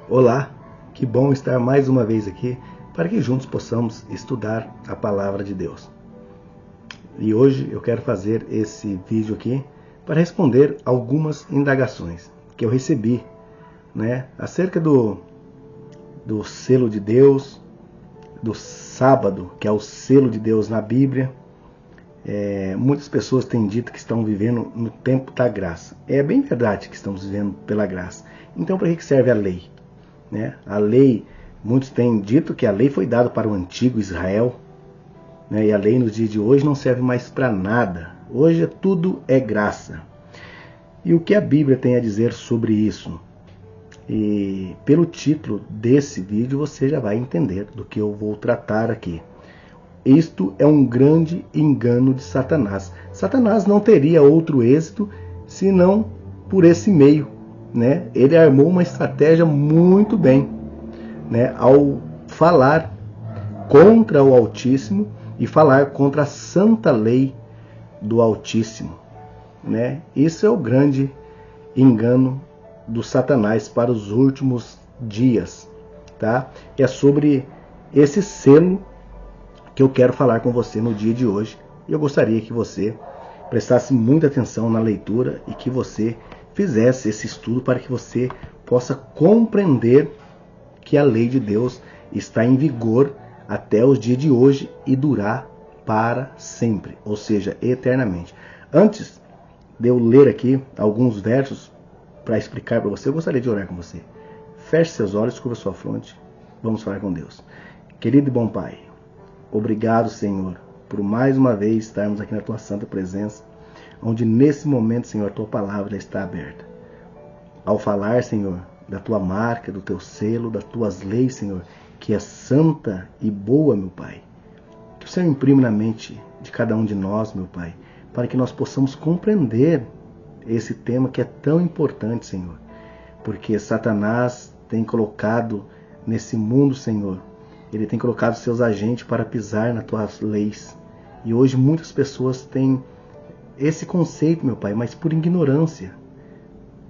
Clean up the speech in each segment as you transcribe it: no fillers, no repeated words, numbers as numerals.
Olá, que bom estar mais uma vez aqui para que juntos possamos estudar a Palavra de Deus. E hoje eu quero fazer esse vídeo aqui para responder algumas indagações que eu recebi, acerca do selo de Deus, do sábado, que é o selo de Deus na Bíblia. Muitas pessoas têm dito que estão vivendo no tempo da graça. É bem verdade que estamos vivendo pela graça. Então, para que serve a lei? A lei, muitos têm dito que a lei foi dada para o antigo Israel, e a lei nos dias de hoje não serve mais para nada. Hoje tudo é graça. E o que a Bíblia tem a dizer sobre isso? E pelo título desse vídeo você já vai entender do que eu vou tratar aqui. Isto é um grande engano de Satanás. Satanás não teria outro êxito senão por esse meio. Ele armou uma estratégia muito bem, ao falar contra o Altíssimo e falar contra a santa lei do Altíssimo. Isso é o grande engano do Satanás para os últimos dias. É sobre esse selo que eu quero falar com você no dia de hoje. E eu gostaria que você prestasse muita atenção na leitura e que você fizesse esse estudo para que você possa compreender que a lei de Deus está em vigor até os dias de hoje e durar para sempre, ou seja, eternamente. Antes de eu ler aqui alguns versos para explicar para você, eu gostaria de orar com você. Feche seus olhos, curva sua fronte, vamos falar com Deus. Querido e bom Pai, obrigado, Senhor, por mais uma vez estarmos aqui na Tua santa presença, onde nesse momento, Senhor, a Tua palavra está aberta. Ao falar, Senhor, da Tua marca, do Teu selo, das Tuas leis, Senhor, que é santa e boa, meu Pai, que o Senhor imprime na mente de cada um de nós, meu Pai, para que nós possamos compreender esse tema que é tão importante, Senhor, porque Satanás tem colocado nesse mundo, Senhor, ele tem colocado seus agentes para pisar nas Tuas leis. E hoje muitas pessoas têm esse conceito, meu Pai, mas por ignorância.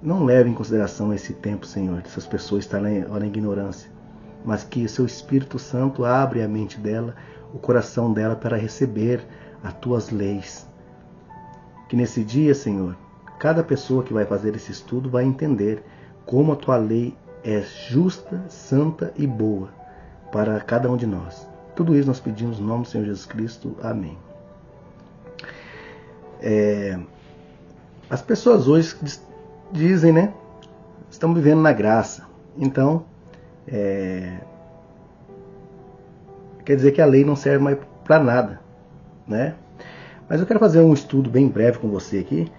Não leve em consideração esse tempo, Senhor, dessas pessoas estarem na ignorância, mas que o Seu Espírito Santo abre a mente dela, o coração dela para receber as Tuas leis. Que nesse dia, Senhor, cada pessoa que vai fazer esse estudo vai entender como a Tua lei é justa, santa e boa para cada um de nós. Tudo isso nós pedimos no nome do Senhor Jesus Cristo. Amém. As pessoas hoje dizem, estamos vivendo na graça. Então, quer dizer que a lei não serve mais para nada, Mas eu quero fazer um estudo bem breve com você aqui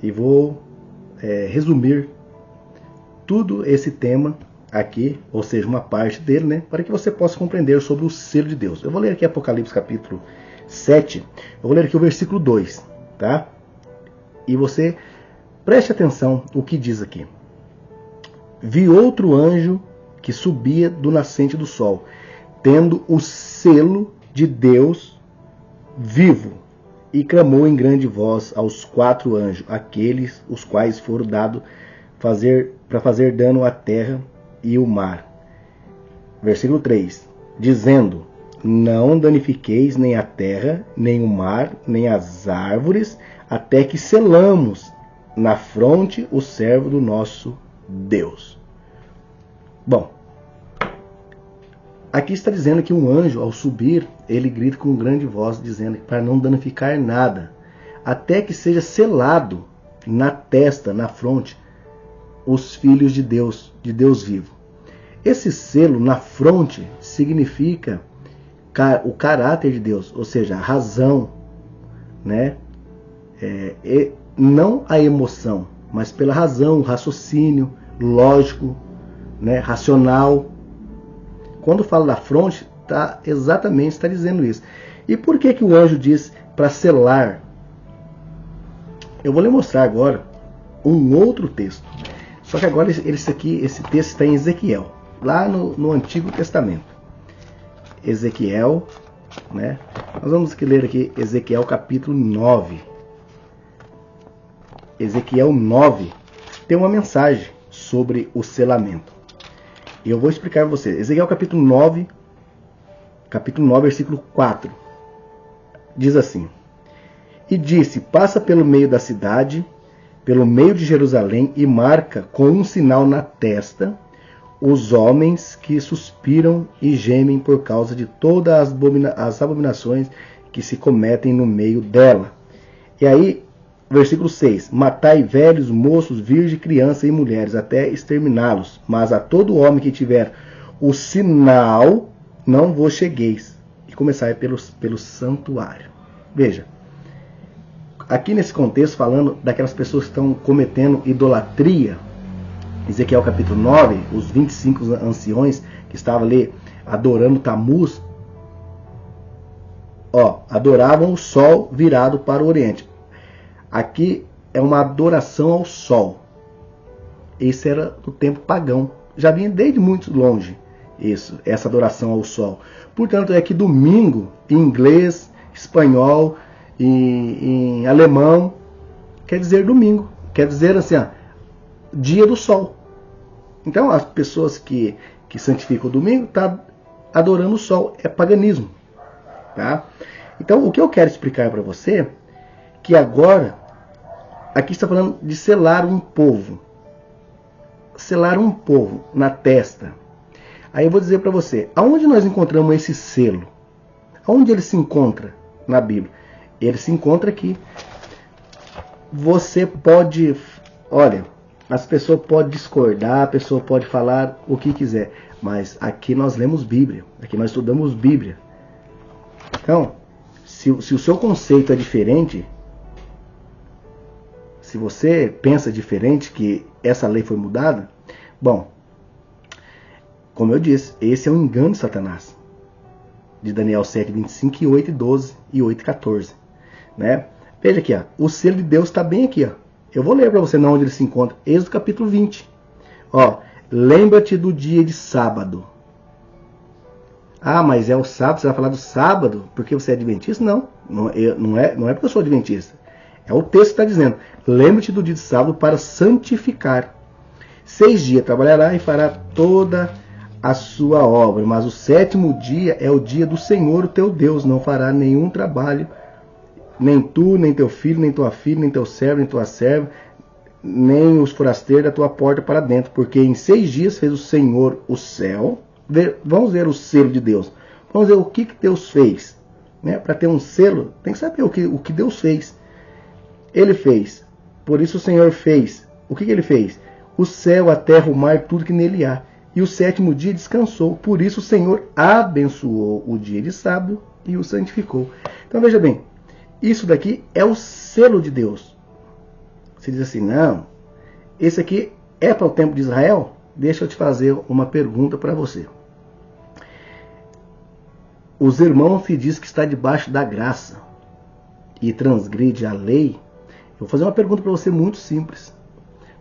e vou resumir tudo esse tema aqui, ou seja, uma parte dele, para que você possa compreender sobre o selo de Deus. Eu vou ler aqui Apocalipse capítulo 7, eu vou ler aqui o versículo 2, E você preste atenção o que diz aqui. Vi outro anjo que subia do nascente do sol, tendo o selo de Deus vivo, e clamou em grande voz aos 4 anjos, aqueles os quais foram dados para fazer dano à terra e o mar. Versículo 3, dizendo: não danifiqueis nem a terra, nem o mar, nem as árvores, até que selamos na fronte o servo do nosso Deus. Bom, aqui está dizendo que um anjo, ao subir, ele grita com grande voz, dizendo para não danificar nada, até que seja selado na testa, na fronte, os filhos de Deus vivo. Esse selo na fronte significa o caráter de Deus, ou seja, a razão, não a emoção, mas pela razão, o raciocínio lógico, racional. Quando fala da fronte, está dizendo isso. E por que o anjo diz para selar? Eu vou lhe mostrar agora um outro texto. Só que agora esse texto está em Ezequiel, lá no Antigo Testamento. Ezequiel, nós vamos ler aqui Ezequiel capítulo 9. Ezequiel 9 tem uma mensagem sobre o selamento. E eu vou explicar para você. Ezequiel capítulo 9, versículo 4. Diz assim: E disse, passa pelo meio da cidade, pelo meio de Jerusalém, e marca com um sinal na testa os homens que suspiram e gemem por causa de todas as abominações que se cometem no meio dela. E aí, versículo 6. Matai velhos, moços, virgens, crianças e mulheres, até exterminá-los. Mas a todo homem que tiver o sinal, não vos chegueis. E começai pelo santuário. Veja, aqui nesse contexto, falando daquelas pessoas que estão cometendo idolatria, Ezequiel capítulo 9, os 25 anciões que estavam ali adorando Tamuz, adoravam o sol virado para o oriente. Aqui é uma adoração ao sol. Esse era do tempo pagão. Já vinha desde muito longe essa adoração ao sol. Portanto, é que domingo, em inglês, espanhol e em alemão, quer dizer domingo. Quer dizer assim, dia do sol. Então, as pessoas que santificam o domingo estão adorando o sol. É paganismo. Tá? Então, o que eu quero explicar para você, que agora, aqui está falando de selar um povo. Selar um povo na testa. Aí eu vou dizer para você, aonde nós encontramos esse selo? Aonde ele se encontra na Bíblia? Ele se encontra aqui. Você pode, olha, as pessoas podem discordar, a pessoa pode falar o que quiser, mas aqui nós lemos Bíblia, aqui nós estudamos Bíblia. Então, se o seu conceito é diferente, se você pensa diferente, que essa lei foi mudada, bom, como eu disse, esse é um engano de Satanás. De Daniel 7, 25 e 8, 12 e 8, 14. Né? Veja aqui, o selo de Deus está bem aqui. Eu vou ler para você onde ele se encontra. Êxodo capítulo 20. Lembra-te do dia de sábado. Ah, mas é o sábado, você vai falar do sábado porque você é adventista? Não é porque eu sou adventista. É o texto que está dizendo. Lembra-te do dia de sábado para santificar. 6 dias trabalhará e fará toda a sua obra, mas o 7º dia é o dia do Senhor, o teu Deus. Não fará nenhum trabalho, nem tu, nem teu filho, nem tua filha, nem teu servo, nem tua serva, nem os forasteiros da tua porta para dentro, porque em 6 dias fez o Senhor o céu. Vamos ver o selo de Deus. Vamos ver o que Deus fez. Né? Para ter um selo, tem que saber o que Deus fez. Ele fez. Por isso o Senhor fez. O que ele fez? O céu, a terra, o mar, tudo que nele há. E o 7º dia descansou. Por isso o Senhor abençoou o dia de sábado e o santificou. Então veja bem, isso daqui é o selo de Deus. Você diz assim, não, esse aqui é para o tempo de Israel? Deixa eu te fazer uma pergunta para você. Os irmãos que diz que está debaixo da graça e transgride a lei, eu vou fazer uma pergunta para você muito simples.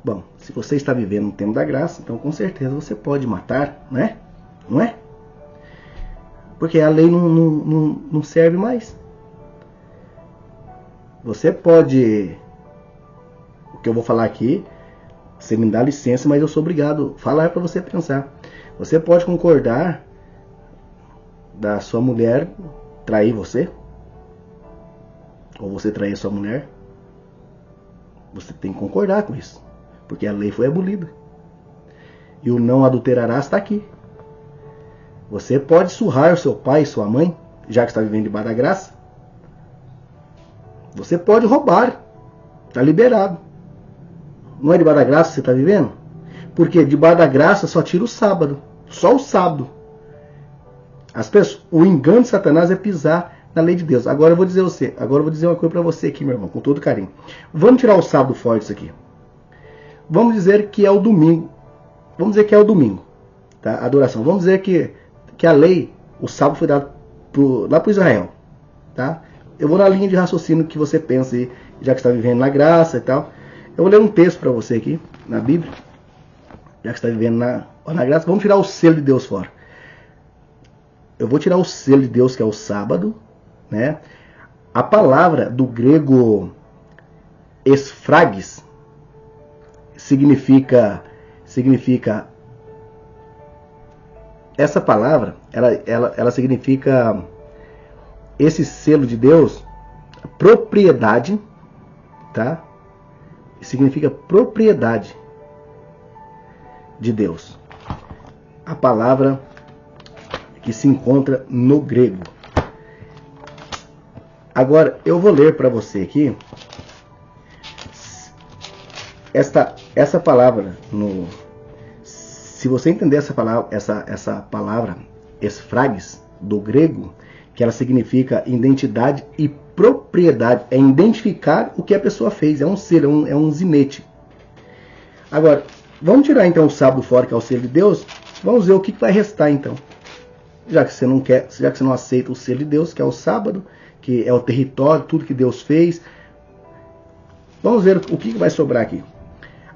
Bom, se você está vivendo no tempo da graça, então com certeza você pode matar, né? Não é? Porque a lei não serve mais. Você pode... O que eu vou falar aqui, você me dá licença, mas eu sou obrigado a falar para você pensar. Você pode concordar da sua mulher trair você? Ou você trair a sua mulher? Você tem que concordar com isso. Porque a lei foi abolida. E o não adulterarás está aqui. Você pode surrar o seu pai e sua mãe, já que está vivendo debaixo da graça. Você pode roubar. Está liberado. Não é debaixo da graça que você está vivendo? Porque debaixo da graça só tira o sábado. Só o sábado. O engano de Satanás é pisar na lei de Deus. Agora eu vou dizer uma coisa para você aqui, meu irmão, com todo carinho. Vamos tirar o sábado fora disso aqui. Vamos dizer que é o domingo. Vamos dizer que é o domingo. Tá? Adoração. Vamos dizer que a lei, o sábado foi dado lá para Israel. Tá? Eu vou na linha de raciocínio que você pensa aí, já que está vivendo na graça e tal. Eu vou ler um texto para você aqui, na Bíblia. Já que está vivendo na graça, vamos tirar o selo de Deus fora. Eu vou tirar o selo de Deus, que é o sábado. Né? A palavra do grego esfragis, significa, essa palavra, ela significa, esse selo de Deus, propriedade, tá? Significa propriedade de Deus. A palavra que se encontra no grego. Agora, eu vou ler para você aqui essa palavra. Se você entender essa palavra esfrages, do grego, que ela significa identidade e propriedade, é identificar o que a pessoa fez, é um selo, é um zinete. Agora, vamos tirar então o sábado fora, que é o selo de Deus, vamos ver o que vai restar então. Já que você não aceita o selo de Deus, que é o sábado, que é o território, tudo que Deus fez, vamos ver o que vai sobrar aqui.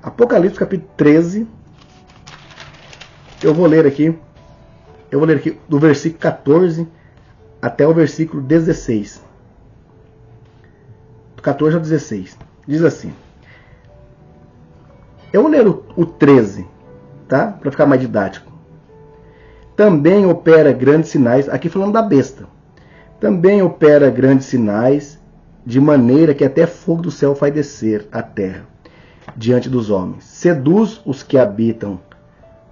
Apocalipse capítulo 13, eu vou ler aqui do versículo 14 até o versículo 16. Do 14 ao 16. Diz assim. Eu vou ler o 13, tá? Para ficar mais didático. Também opera grandes sinais, aqui falando da besta. Também opera grandes sinais, de maneira que até fogo do céu faz descer à terra, diante dos homens. Seduz os que habitam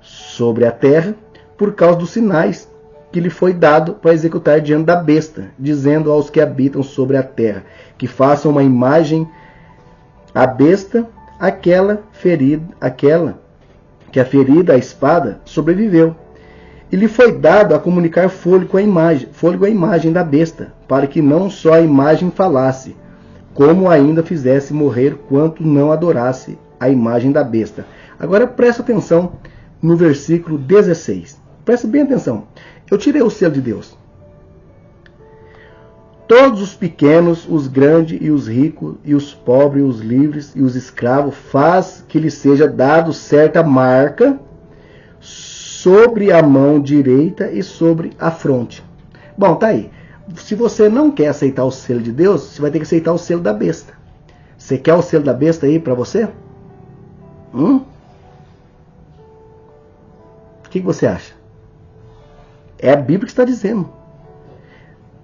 sobre a terra, por causa dos sinais que lhe foi dado para executar diante da besta, dizendo aos que habitam sobre a terra, que façam uma imagem à besta, aquela que a ferida, a espada, sobreviveu. E lhe foi dado a comunicar fôlego à imagem da besta, para que não só a imagem falasse, como ainda fizesse morrer quanto não adorasse a imagem da besta. Agora presta atenção no versículo 16. Presta bem atenção. Eu tirei o selo de Deus. Todos os pequenos, os grandes e os ricos, e os pobres, e os livres, e os escravos, faz que lhe seja dado certa marca sobre a mão direita e sobre a fronte. Bom, tá aí. Se você não quer aceitar o selo de Deus, você vai ter que aceitar o selo da besta. Você quer o selo da besta aí para você? O que você acha? É a Bíblia que está dizendo.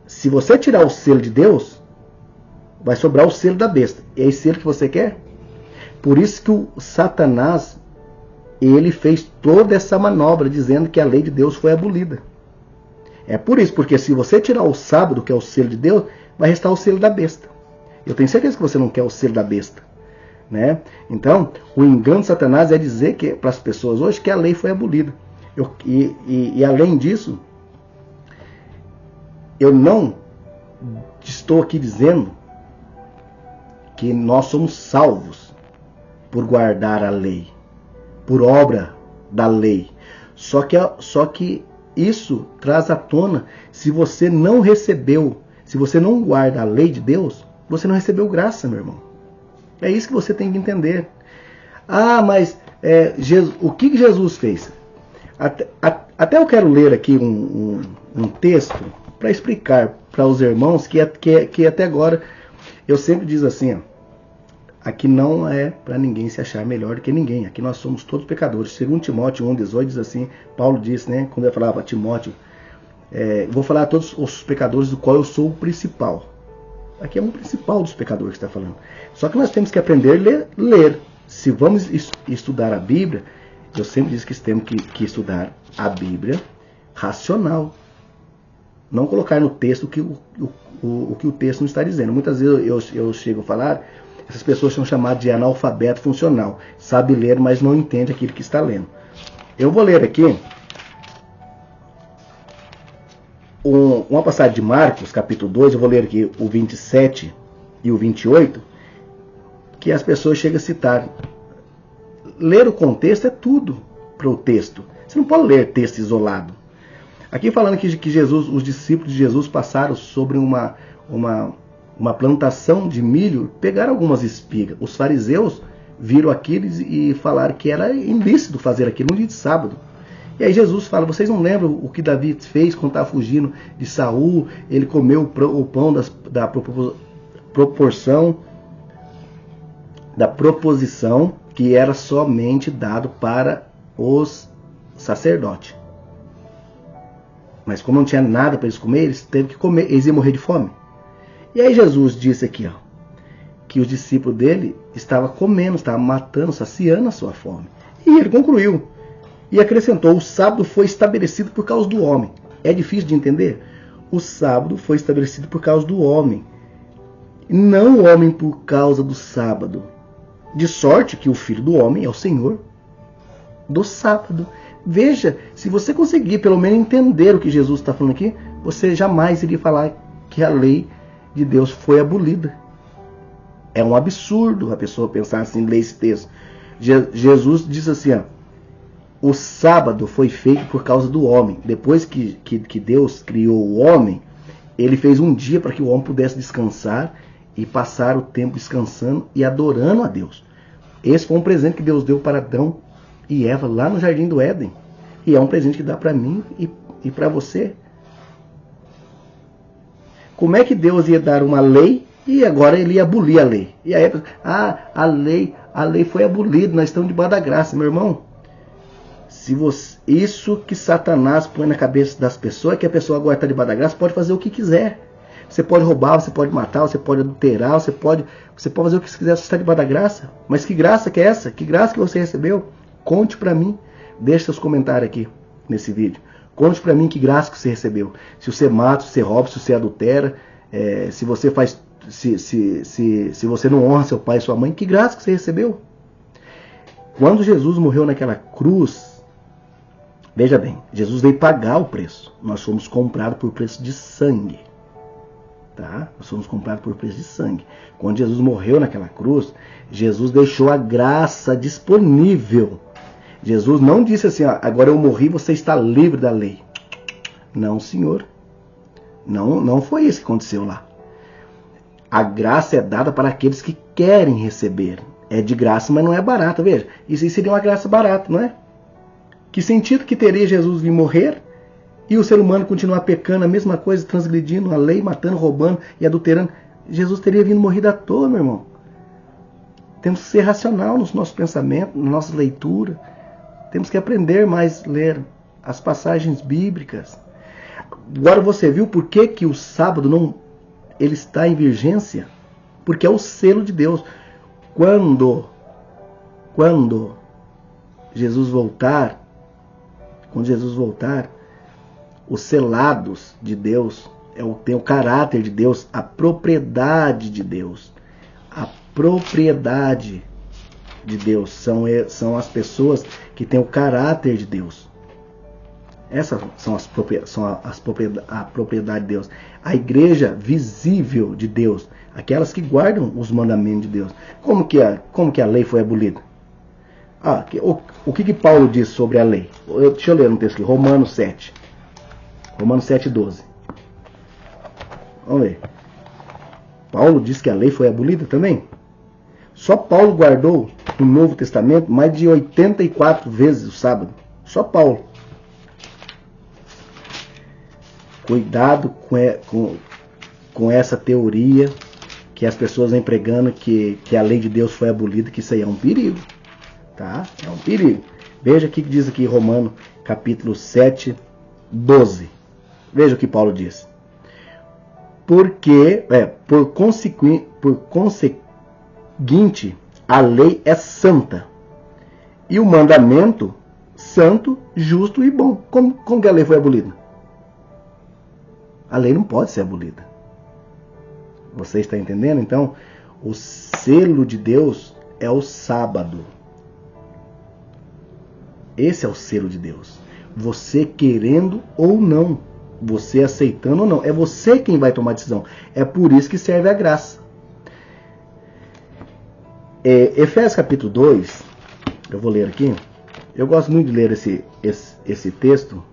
Se você tirar o selo de Deus, vai sobrar o selo da besta. É esse selo que você quer? Por isso que o Satanás, ele fez toda essa manobra dizendo que a lei de Deus foi abolida. É por isso, porque se você tirar o sábado, que é o selo de Deus, vai restar o selo da besta. Eu tenho certeza que você não quer o selo da besta, né? Então, o engano de Satanás é dizer que para as pessoas hoje que a lei foi abolida. E além disso, eu não estou aqui dizendo que nós somos salvos por guardar a lei, por obra da lei. Só que isso traz à tona, se você não recebeu, se você não guarda a lei de Deus, você não recebeu graça, meu irmão. É isso que você tem que entender. Ah, mas o que Jesus fez? Até eu quero ler aqui um texto para explicar para os irmãos que até agora eu sempre diz assim, ó, aqui não é para ninguém se achar melhor do que ninguém. Aqui nós somos todos pecadores. Segundo Timóteo 1,18 diz assim, Paulo disse, né, quando eu falava a Timóteo, vou falar a todos os pecadores do qual eu sou o principal. Aqui é um principal dos pecadores que está falando. Só que nós temos que aprender a ler. Se vamos estudar a Bíblia, eu sempre disse que temos que estudar a Bíblia racional. Não colocar no texto o que o texto não está dizendo. Muitas vezes eu chego a falar, essas pessoas são chamadas de analfabeto funcional. Sabe ler, mas não entende aquilo que está lendo. Eu vou ler aqui uma passagem de Marcos, capítulo 2, eu vou ler aqui o 27 e o 28, que as pessoas chegam a citar. Ler o contexto é tudo para o texto. Você não pode ler texto isolado. Aqui falando que Jesus, os discípulos de Jesus passaram sobre uma plantação de milho, pegaram algumas espigas. Os fariseus viram aquilo e falaram que era ilícito fazer aquilo no dia de sábado. E aí Jesus fala, vocês não lembram o que Davi fez quando estava fugindo de Saul? Ele comeu o pão da proposição que era somente dado para os sacerdotes. Mas como não tinha nada para eles comer, eles teve que comer, eles iam morrer de fome. E aí Jesus disse aqui, ó, que os discípulos dele estavam comendo, estavam matando, saciando a sua fome. E ele concluiu e acrescentou: o sábado foi estabelecido por causa do homem. É difícil de entender? O sábado foi estabelecido por causa do homem, não o homem por causa do sábado. De sorte que o Filho do Homem é o Senhor do sábado. Veja, se você conseguir pelo menos entender o que Jesus está falando aqui, você jamais iria falar que a lei de Deus foi abolida. É um absurdo a pessoa pensar assim, ler esse texto. Jesus diz assim, ó, o sábado foi feito por causa do homem. Depois que Deus criou o homem, ele fez um dia para que o homem pudesse descansar e passar o tempo descansando e adorando a Deus. Esse foi um presente que Deus deu para Adão e Eva lá no Jardim do Éden. E é um presente que dá para mim e para você. Como é que Deus ia dar uma lei e agora ele ia abolir a lei? E aí, a lei foi abolida, nós estamos debaixo da graça, meu irmão. Se você, isso que Satanás põe na cabeça das pessoas, que a pessoa agora está debaixo da graça, pode fazer o que quiser. Você pode roubar, você pode matar, você pode adulterar, você pode fazer o que você quiser, você está debaixo da graça. Mas que graça que é essa? Que graça que você recebeu? Conte para mim. Deixe seus comentários aqui nesse vídeo. Conte para mim que graça que você recebeu. Se você mata, se você rouba, se você adultera, se você faz, se você não honra seu pai e sua mãe, que graça que você recebeu? Quando Jesus morreu naquela cruz, veja bem, Jesus veio pagar o preço. Nós fomos comprados por preço de sangue. Tá? Nós fomos comprados por preço de sangue. Quando Jesus morreu naquela cruz, Jesus deixou a graça disponível. Jesus não disse assim, ó, agora eu morri, você está livre da lei. Não, senhor. Não foi isso que aconteceu lá. A graça é dada para aqueles que querem receber. É de graça, mas não é barata. Veja, isso aí seria uma graça barata, não é? Que sentido que teria Jesus vir morrer e o ser humano continuar pecando a mesma coisa, transgredindo a lei, matando, roubando e adulterando? Jesus teria vindo morrer à toa, meu irmão. Temos que ser racional nos nossos pensamentos, na nossa leitura. Temos que aprender mais a ler as passagens bíblicas. Agora você viu por que o sábado não, ele está em vigência? Porque é o selo de Deus. Quando Jesus voltar, os selados de Deus tem o caráter de Deus, a propriedade de Deus. A propriedade de Deus são as pessoas que têm o caráter de Deus. Essas são a propriedade de Deus. A igreja visível de Deus, aquelas que guardam os mandamentos de Deus. Como que a lei foi abolida? O que Paulo diz sobre a lei? Deixa eu ler um texto aqui, Romanos 7. Romanos 7:12. Vamos ver. Paulo diz que a lei foi abolida também? Só Paulo guardou no Novo Testamento mais de 84 vezes o sábado. Só Paulo. Cuidado com essa teoria que as pessoas vêm pregando que a lei de Deus foi abolida, que isso aí é um perigo. Tá? É um perigo. Veja o que diz aqui Romanos capítulo 7, 12. Veja o que Paulo diz. Porque, por conseguinte, a lei é santa. E o mandamento, santo, justo e bom. Como que a lei foi abolida? A lei não pode ser abolida. Você está entendendo? Então, o selo de Deus é o sábado. Esse é o selo de Deus. Você querendo ou não, você aceitando ou não, é você quem vai tomar a decisão. É por isso que serve a graça. Efésios capítulo 2, eu vou ler aqui. Eu gosto muito de ler esse texto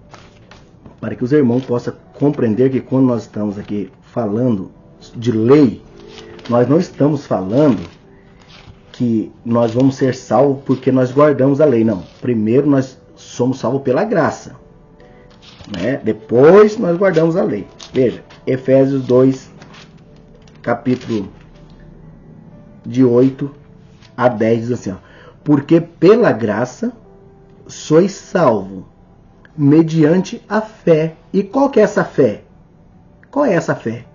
para que os irmãos possam compreender que quando nós estamos aqui falando de lei, nós não estamos falando que nós vamos ser salvos porque nós guardamos a lei. Não. Primeiro nós somos salvos pela graça. Né? Depois nós guardamos a lei. Veja, Efésios 2, capítulo de 8 a 10, diz assim, ó, porque pela graça sois salvo, mediante a fé. E qual que é essa fé? Qual é essa fé?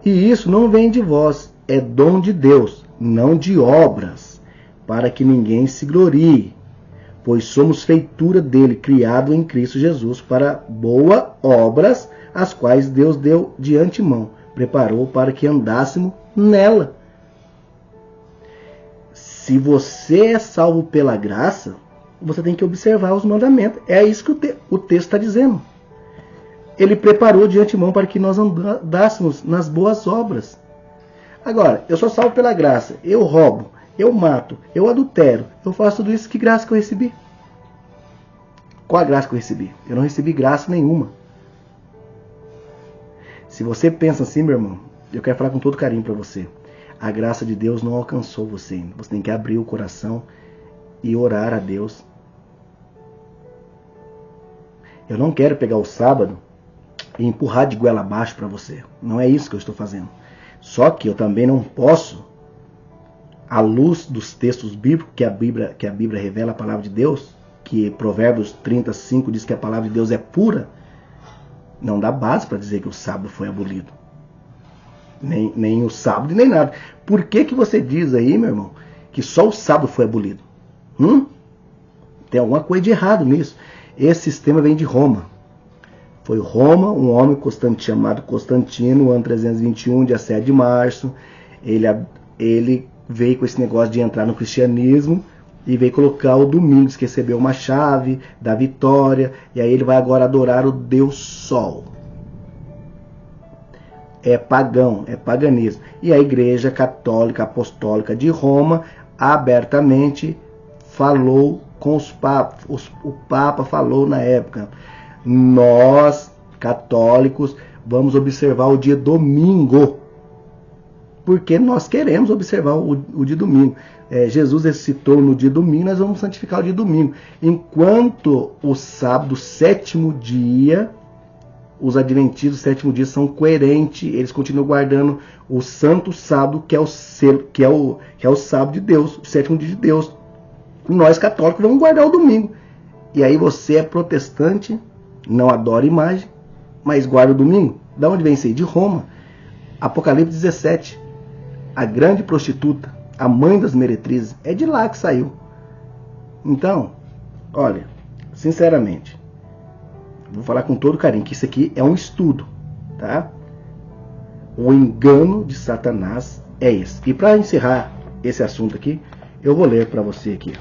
E isso não vem de vós, é dom de Deus, não de obras, para que ninguém se glorie. Pois somos feitura dele, criado em Cristo Jesus, para boas obras, as quais Deus deu de antemão, preparou para que andássemos nela. Se você é salvo pela graça, você tem que observar os mandamentos. É isso que o texto está dizendo. Ele preparou de antemão para que nós andássemos nas boas obras. Agora, eu sou salvo pela graça, eu roubo, eu mato, eu adultero, eu faço tudo isso, que graça que eu recebi? Qual a graça que eu recebi? Eu não recebi graça nenhuma. Se você pensa assim, meu irmão, eu quero falar com todo carinho para você. A graça de Deus não alcançou você ainda. Você tem que abrir o coração e orar a Deus. Eu não quero pegar o sábado e empurrar de goela abaixo para você. Não é isso que eu estou fazendo. Só que eu também não posso, à luz dos textos bíblicos que a Bíblia revela a palavra de Deus, que Provérbios 35 diz que a palavra de Deus é pura, não dá base para dizer que o sábado foi abolido. Nem o sábado, nem nada. Por que você diz aí, meu irmão, que só o sábado foi abolido? Tem alguma coisa de errado nisso. Esse sistema vem de Roma. Foi Roma, um homem chamado Constantino, ano 321, dia 7 de março. Ele veio com esse negócio de entrar no cristianismo e veio colocar o domingo, que recebeu uma chave da vitória, e aí ele vai agora adorar o Deus Sol. É pagão, é paganismo. E a Igreja Católica Apostólica de Roma abertamente falou com os papas. O Papa falou na época: nós, católicos, vamos observar o dia domingo, porque nós queremos observar o dia domingo. Jesus ressuscitou no dia domingo, nós vamos santificar o dia domingo. Enquanto o sábado, sétimo dia, os adventistas do sétimo dia são coerentes, eles continuam guardando o santo sábado, que é o sábado de Deus, o sétimo dia de Deus. E nós, católicos, vamos guardar o domingo. E aí você é protestante, não adora imagem, mas guarda o domingo. Da onde vem isso aí? De Roma. Apocalipse 17. A grande prostituta, a mãe das meretrizes, é de lá que saiu. Então, olha, sinceramente, vou falar com todo carinho que isso aqui é um estudo, tá? O engano de Satanás é esse. E para encerrar esse assunto aqui, eu vou ler para você aqui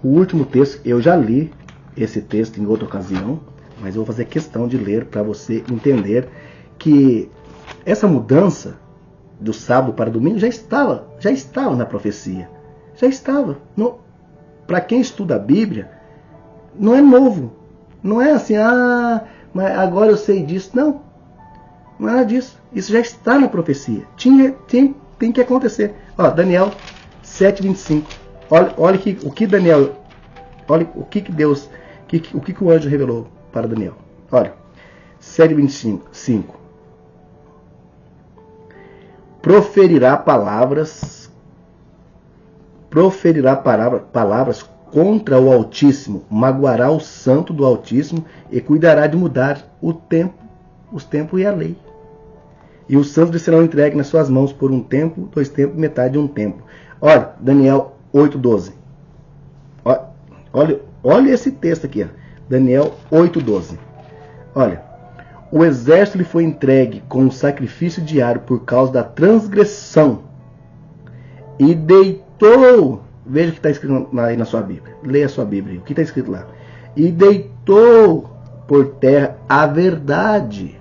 o último texto. Eu já li esse texto em outra ocasião, mas eu vou fazer questão de ler para você entender que essa mudança do sábado para domingo já estava na profecia. Já estava. Para quem estuda a Bíblia, não é novo. Não é assim, mas agora eu sei disso. Não é nada disso. Isso já está na profecia. Tem que acontecer. Ó, Daniel 7:25. Olha o que Daniel, olha o que Deus, o que o anjo revelou para Daniel. Olha, 7:25. Proferirá palavras contra o Altíssimo, magoará o santo do Altíssimo e cuidará de mudar os tempos e a lei. E os santos serão entregues nas suas mãos por um tempo, 2 tempos, metade de um tempo. Olha, Daniel 8:12. Olha esse texto aqui, ó. Daniel 8:12. Olha, o exército lhe foi entregue com um sacrifício diário por causa da transgressão e deitou. Veja o que está escrito aí na sua Bíblia. Leia a sua Bíblia. O que está escrito lá? E deitou por terra a verdade.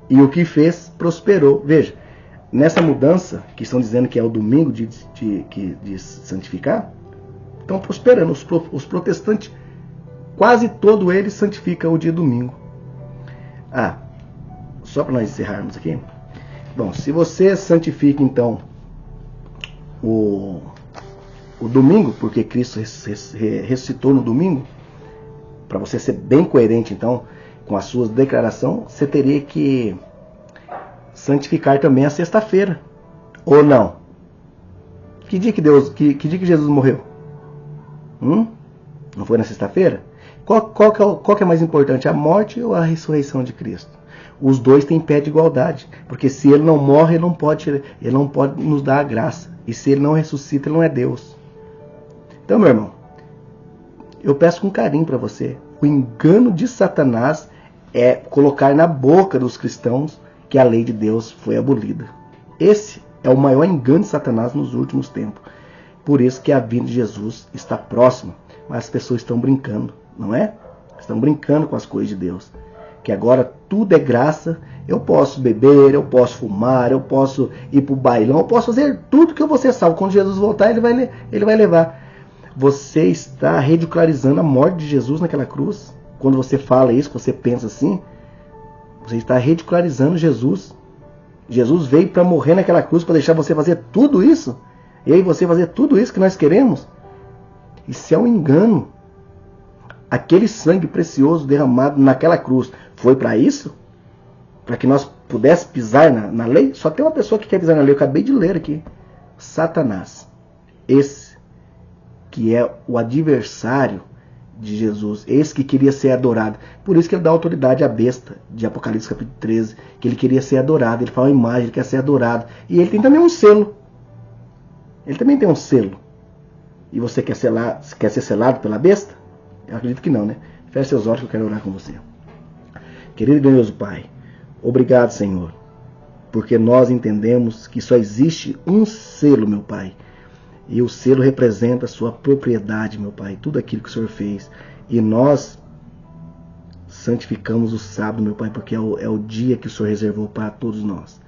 E o que fez, prosperou. Veja, nessa mudança, que estão dizendo que é o domingo de santificar, estão prosperando. Os protestantes, quase todo eles santificam o dia domingo. Só para nós encerrarmos aqui. Bom, se você santifica então o domingo, porque Cristo ressuscitou no domingo, para você ser bem coerente então com as suas declarações, você teria que santificar também a sexta-feira, ou não? Que dia que Jesus morreu? Não foi na sexta-feira? Qual que é mais importante, a morte ou a ressurreição de Cristo? Os dois têm pé de igualdade, porque se ele não morre, ele não pode nos dar a graça. E se ele não ressuscita, ele não é Deus. Então, meu irmão, eu peço com carinho para você, o engano de Satanás é colocar na boca dos cristãos que a lei de Deus foi abolida. Esse é o maior engano de Satanás nos últimos tempos. Por isso que a vinda de Jesus está próxima, mas as pessoas estão brincando, não é? Estão brincando com as coisas de Deus. Que agora tudo é graça, eu posso beber, eu posso fumar, eu posso ir para o bailão, eu posso fazer tudo que eu vou ser salvo. Quando Jesus voltar, ele vai levar. Você está ridicularizando a morte de Jesus naquela cruz. Quando você fala isso, você pensa assim, você está ridicularizando Jesus. Jesus veio para morrer naquela cruz, para deixar você fazer tudo isso. Eu e você fazer tudo isso que nós queremos. Isso é um engano. Aquele sangue precioso derramado naquela cruz foi para isso? Para que nós pudéssemos pisar na lei? Só tem uma pessoa que quer pisar na lei. Eu acabei de ler aqui. Satanás. Esse que é o adversário de Jesus. Esse que queria ser adorado. Por isso que ele dá autoridade à besta de Apocalipse capítulo 13. Que ele queria ser adorado. Ele fala uma imagem, ele quer ser adorado. E ele tem também um selo. Ele também tem um selo. E você quer ser selado pela besta? Eu acredito que não, né? Feche seus olhos que eu quero orar com você. Querido e glorioso Pai, obrigado, Senhor, porque nós entendemos que só existe um selo, meu Pai. E o selo representa a sua propriedade, meu Pai, tudo aquilo que o Senhor fez. E nós santificamos o sábado, meu Pai, porque é o dia que o Senhor reservou para todos nós.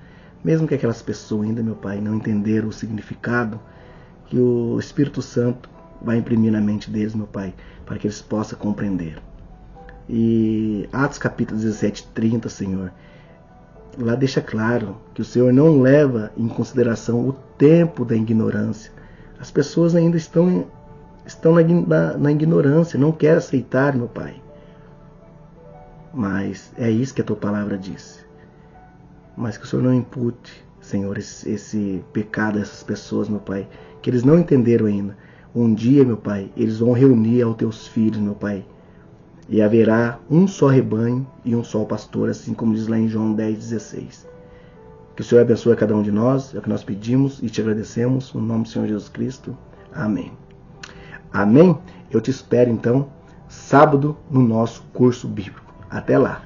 Mesmo que aquelas pessoas ainda, meu Pai, não entenderam o significado, que o Espírito Santo vai imprimir na mente deles, meu Pai, para que eles possam compreender. E Atos capítulo 17, 30, Senhor, lá deixa claro que o Senhor não leva em consideração o tempo da ignorância. As pessoas ainda estão na ignorância, não querem aceitar, meu Pai. Mas é isso que a Tua palavra diz. Mas que o Senhor não impute, Senhor, esse pecado a essas pessoas, meu Pai, que eles não entenderam ainda. Um dia, meu Pai, eles vão reunir aos Teus filhos, meu Pai, e haverá um só rebanho e um só pastor, assim como diz lá em João 10,16. Que o Senhor abençoe a cada um de nós, é o que nós pedimos e te agradecemos, no nome do Senhor Jesus Cristo. Amém. Amém? Eu te espero, então, sábado, no nosso curso bíblico. Até lá!